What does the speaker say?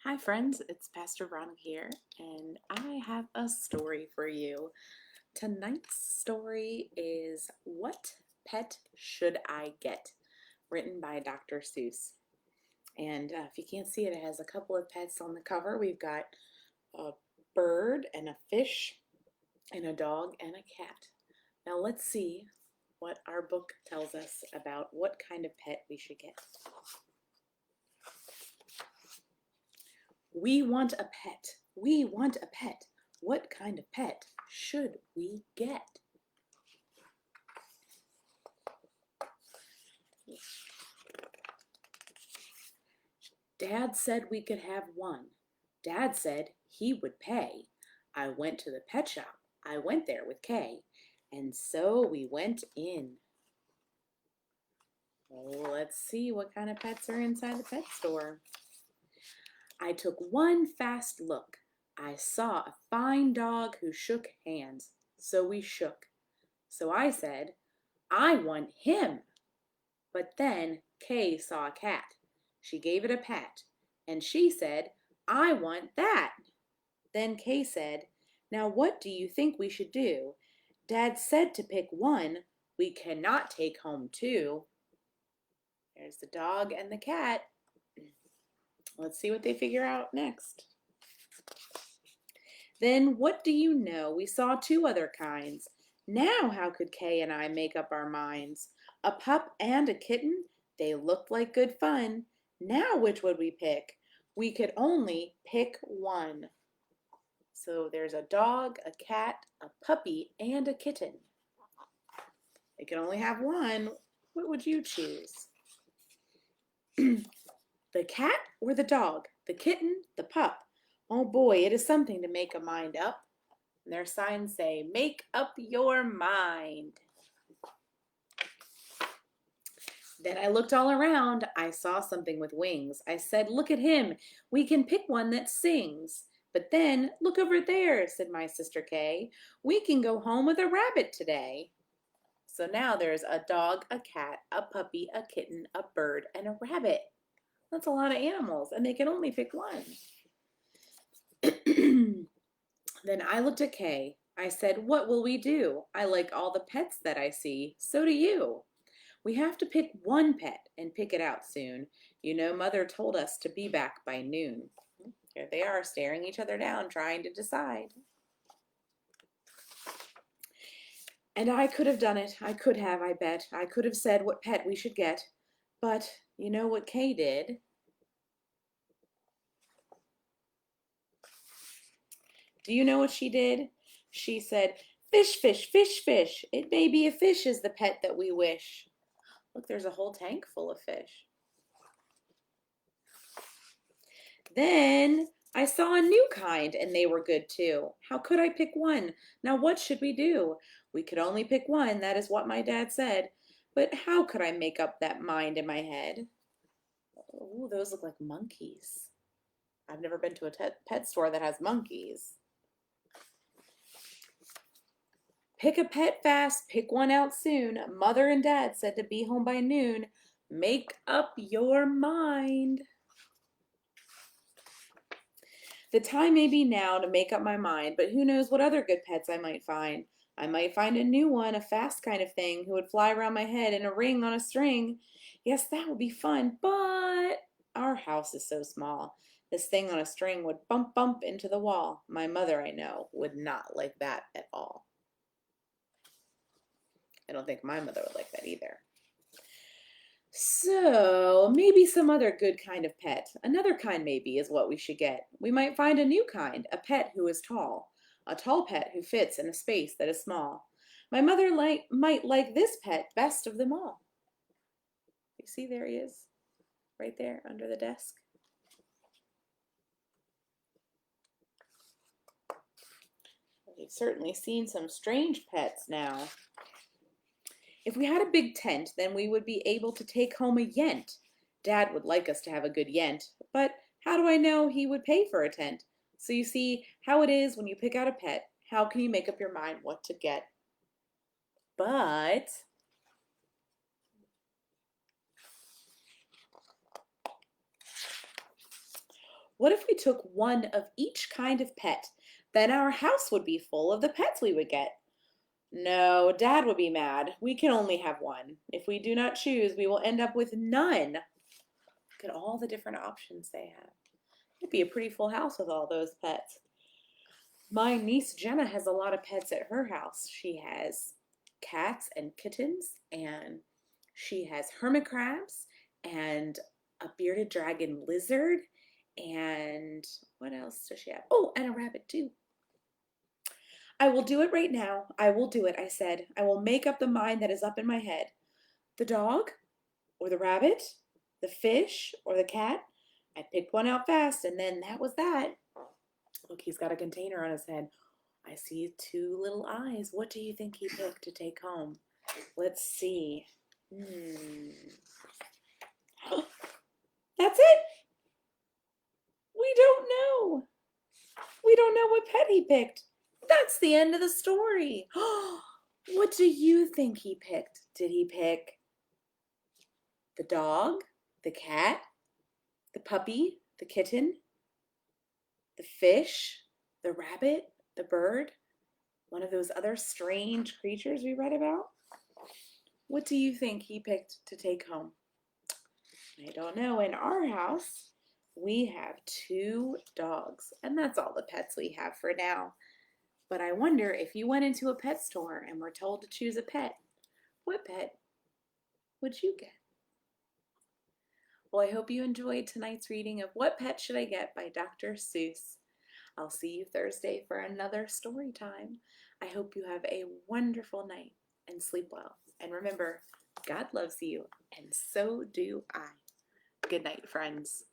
Hi, friends, it's Pastor Veronica here, and I have a story for you. Tonight's story is What Pet Should I Get? Written by Dr. Seuss. And if you can't see it, it has a couple of pets on the cover. We've got a bird and a fish, and a dog and a cat. Now, let's see what our book tells us about what kind of pet we should get. We want a pet. We want a pet. What kind of pet should we get? Dad said we could have one. Dad said he would pay. I went to the pet shop. I went there with Kay. And so we went in. Let's see what kind of pets are inside the pet store. I took one fast look. I saw a fine dog who shook hands. So we shook. So I said, I want him. But then Kay saw a cat. She gave it a pat, and she said, I want that. Then Kay said, now what do you think we should do? Dad said to pick one. We cannot take home two. There's the dog and the cat. Let's see what they figure out next. Then what do you know? We saw two other kinds. Now how could Kay and I make up our minds? A pup and a kitten? They looked like good fun. Now which would we pick? We could only pick one. So there's a dog, a cat, a puppy, and a kitten. They can only have one. What would you choose? The cat or the dog? The kitten, the pup? Oh boy, it is something to make a mind up. And their signs say, make up your mind. Then I looked all around. I saw something with wings. I said, look at him. We can pick one that sings. But then, look over there, said my sister Kay. We can go home with a rabbit today. So now there's a dog, a cat, a puppy, a kitten, a bird, and a rabbit. That's a lot of animals, and they can only pick one. Then I looked at Kay. I said, what will we do? I like all the pets that I see. So do you. We have to pick one pet and pick it out soon. You know, Mother told us to be back by noon. Here they are staring each other down, trying to decide. And I could have done it. I could have, I bet. I could have said what pet we should get. But you know what Kay did? Do you know what she did? She said, fish, fish, fish, fish. It may be a fish is the pet that we wish. Look, there's a whole tank full of fish. Then I saw a new kind, and they were good too. How could I pick one? Now what should we do? We could only pick one, that is what my dad said. But how could I make up that mind in my head? Ooh, those look like monkeys. I've never been to a pet store that has monkeys. Pick a pet fast, pick one out soon. Mother and Dad said to be home by noon. Make up your mind. The time may be now to make up my mind, but who knows what other good pets I might find. I might find a new one, a fast kind of thing, who would fly around my head in a ring on a string. Yes, that would be fun, but our house is so small. This thing on a string would bump into the wall. My mother, I know, would not like that at all. I don't think my mother would like that either. So maybe some other good kind of pet. Another kind maybe is what we should get. We might find a new kind, a pet who is tall. A tall pet who fits in a space that is small. My mother might like this pet best of them all. You see, there he is, right there under the desk. We've certainly seen some strange pets now. If we had a big tent, then we would be able to take home a yent. Dad would like us to have a good yent, but how do I know he would pay for a tent? So you see how it is when you pick out a pet. How can you make up your mind what to get? But What if we took one of each kind of pet? Then our house would be full of the pets we would get. No, Dad would be mad. We can only have one. If we do not choose, we will end up with none. Look at all the different options they have. It'd be a pretty full house with all those pets. My niece Jenna has a lot of pets at her house. She has cats and kittens, and she has hermit crabs, and a bearded dragon lizard, and what else does she have? Oh, and a rabbit too. I will do it right now. I will do it, I said. I will make up the mind that is up in my head. The dog, or the rabbit, the fish, or the cat? I picked one out fast, and then that was that. Look, he's got a container on his head. I see two little eyes. What do you think he picked to take home? Let's see. That's it. We don't know. We don't know what pet he picked. That's the end of the story. What do you think he picked? Did he pick the dog, the cat, the puppy, the kitten, the fish, the rabbit, the bird, one of those other strange creatures we read about? What do you think he picked to take home? I don't know. In our house, we have 2 dogs, and that's all the pets we have for now. But I wonder if you went into a pet store and were told to choose a pet, what pet would you get? Well, I hope you enjoyed tonight's reading of What Pet Should I Get by Dr. Seuss. I'll see you Thursday for another story time. I hope you have a wonderful night and sleep well. And remember, God loves you, and so do I. Good night, friends.